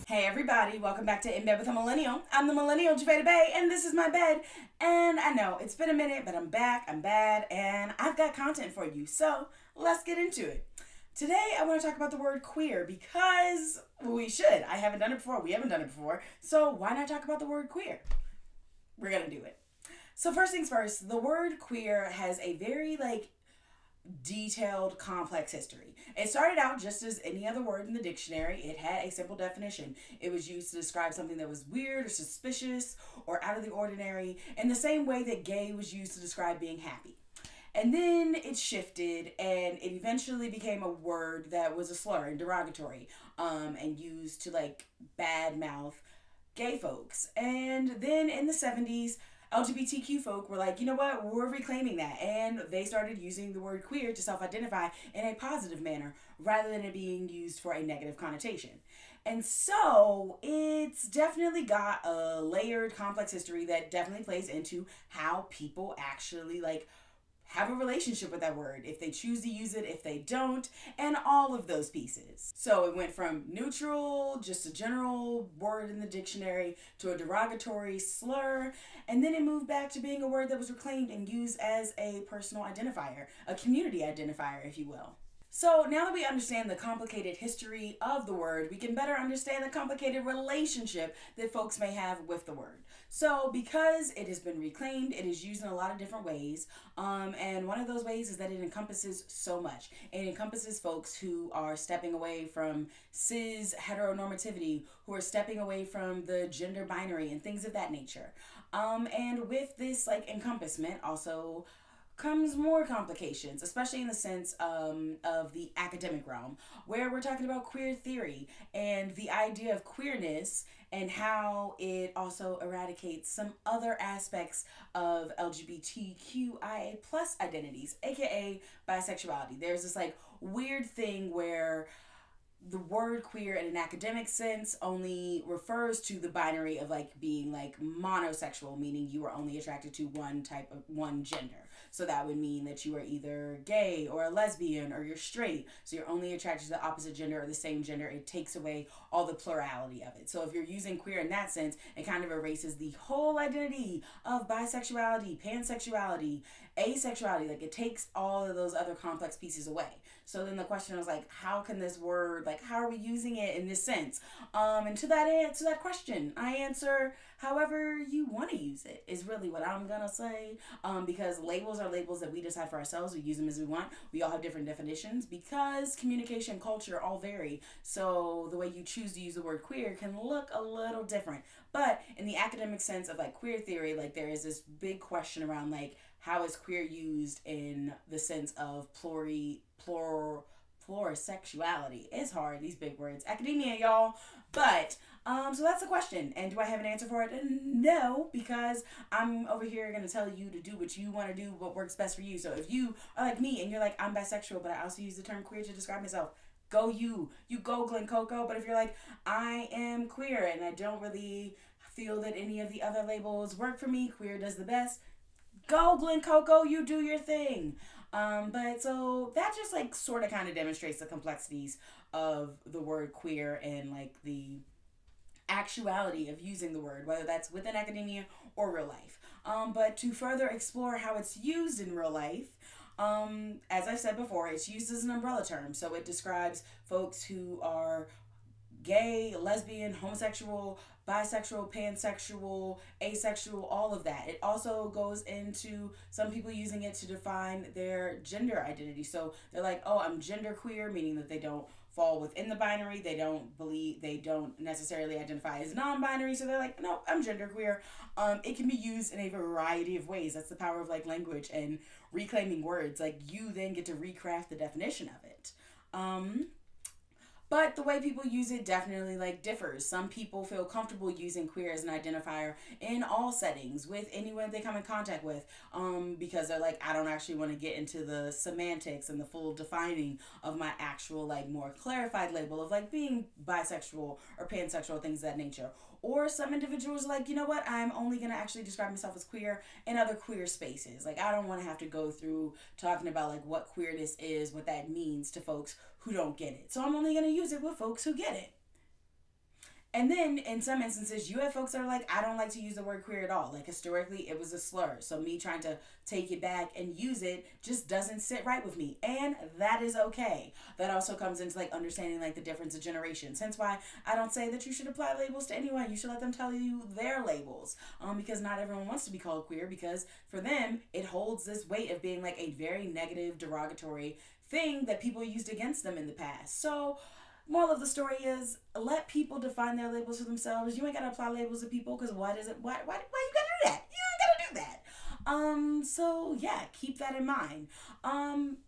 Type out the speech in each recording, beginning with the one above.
Hey everybody, welcome back to In Bed with a Millennial. I'm the Millennial Javeda Bay, and this is my bed. And I know it's been a minute, but I'm back, I'm bad, and I've got content for you. So let's get into it. Today I want to talk about the word queer because we should. I haven't done it before, we haven't done it before. So why not talk about the word queer? We're gonna do it. So first things first, the word queer has a very detailed, complex history. It started out just as any other word in the dictionary. It had a simple definition. It was used to describe something that was weird or suspicious or out of the ordinary, in the same way that gay was used to describe being happy. And then it shifted and it eventually became a word that was a slur and derogatory, and used to bad mouth gay folks. And then in the 70s, LGBTQ folk were like, you know what, we're reclaiming that. And they started using the word queer to self identify in a positive manner rather than it being used for a negative connotation. And so it's definitely got a layered, complex history that definitely plays into how people actually have a relationship with that word, if they choose to use it, if they don't, and all of those pieces. So it went from neutral, just a general word in the dictionary, to a derogatory slur, and then it moved back to being a word that was reclaimed and used as a personal identifier, a community identifier, if you will. So now that we understand the complicated history of the word, we can better understand the complicated relationship that folks may have with the word. So because it has been reclaimed, it is used in a lot of different ways. And one of those ways is that it encompasses so much. It encompasses folks who are stepping away from cis heteronormativity, who are stepping away from the gender binary and things of that nature. And with this encompassment also comes more complications, especially in the sense of the academic realm, where we're talking about queer theory and the idea of queerness and how it also eradicates some other aspects of LGBTQIA plus identities, aka bisexuality. There's this weird thing where the word queer in an academic sense only refers to the binary of being monosexual, meaning you are only attracted to one gender. So that would mean that you are either gay or a lesbian or you're straight. So you're only attracted to the opposite gender or the same gender. It takes away all the plurality of it. So if you're using queer in that sense, it kind of erases the whole identity of bisexuality, pansexuality, asexuality. It takes all of those other complex pieces away. So then the question was how can this word, how are we using it in this sense? And to that question, I answer however you want to use it is really what I'm gonna say. Because labels are labels that we decide for ourselves. We use them as we want. We all have different definitions because communication, culture all vary. So the way you choose to use the word queer can look a little different. But in the academic sense of queer theory, there is this big question around how is queer used in the sense of plurisexuality. It's hard, these big words. Academia, y'all. But so that's the question. And do I have an answer for it? No, because I'm over here going to tell you to do what you want to do, what works best for you. So if you are like me and you're I'm bisexual, but I also use the term queer to describe myself, go you. You go, Glen Coco. But if you're I am queer and I don't really feel that any of the other labels work for me, queer does the best, go, Glen Coco, you do your thing. But so that just sort of kind of demonstrates the complexities of the word queer and the actuality of using the word, whether that's within academia or real life. But to further explore how it's used in real life, as I've said before, it's used as an umbrella term. So it describes folks who are gay, lesbian, homosexual, bisexual, pansexual, asexual, all of that. It also goes into some people using it to define their gender identity. So they're oh, I'm genderqueer, meaning that they don't fall within the binary. They don't necessarily identify as non-binary. So they're no, I'm genderqueer. It can be used in a variety of ways. That's the power of language and reclaiming words. You then get to recraft the definition of it. But the way people use it definitely differs. Some people feel comfortable using queer as an identifier in all settings with anyone they come in contact with, because they're I don't actually want to get into the semantics and the full defining of my actual more clarified label of being bisexual or pansexual, things of that nature. Or some individuals are you know what, I'm only going to actually describe myself as queer in other queer spaces. I don't want to have to go through talking about what queerness is, what that means to folks who don't get it. So I'm only going to use it with folks who get it. And then in some instances, you have folks that are like, I don't like to use the word queer at all. Like historically, it was a slur. So me trying to take it back and use it just doesn't sit right with me. And that is okay. That also comes into like understanding like the difference of generations. Hence why I don't say that you should apply labels to anyone. You should let them tell you their labels. Because not everyone wants to be called queer, because for them, it holds this weight of being like a very negative, derogatory thing that people used against them in the past. So moral of the story is, let people define their labels for themselves. You ain't gotta apply labels to people, because why you gotta do that? You ain't gotta do that. So yeah, keep that in mind.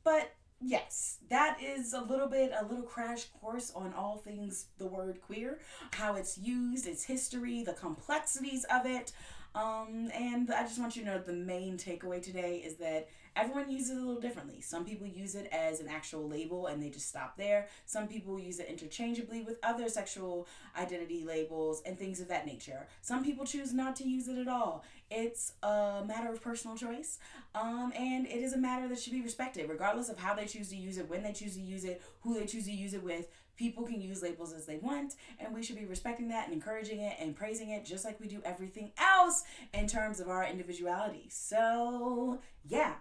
But yes, that is a little crash course on all things the word queer, how it's used, its history, the complexities of it. And I just want you to know the main takeaway today is that everyone uses it a little differently. Some people use it as an actual label and they just stop there. Some people use it interchangeably with other sexual identity labels and things of that nature. Some people choose not to use it at all. It's a matter of personal choice, and it is a matter that should be respected, regardless of how they choose to use it, when they choose to use it, who they choose to use it with. People can use labels as they want, and we should be respecting that and encouraging it and praising it, just like we do everything else in terms of our individuality. So yeah,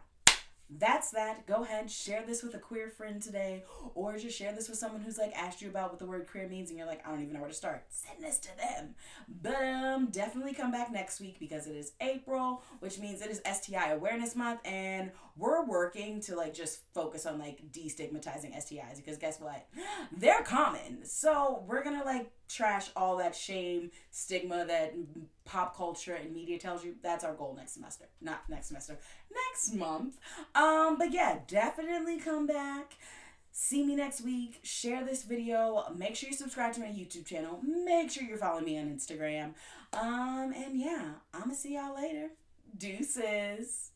that's that. Go ahead, share this with a queer friend today, or just share this with someone who's like asked you about what the word queer means and you're like, I don't even know where to start. Send this to them. But definitely come back next week, because it is April, which means it is STI Awareness Month, and we're working to like just focus on like destigmatizing STIs, because guess what? They're common. So we're gonna like trash all that shame, stigma that pop culture and media tells you. That's our goal next semester. Not next semester, next month. But yeah, definitely come back. See me next week. Share this video. Make sure you subscribe to my YouTube channel. Make sure you're following me on Instagram. And yeah, I'm gonna see y'all later. Deuces.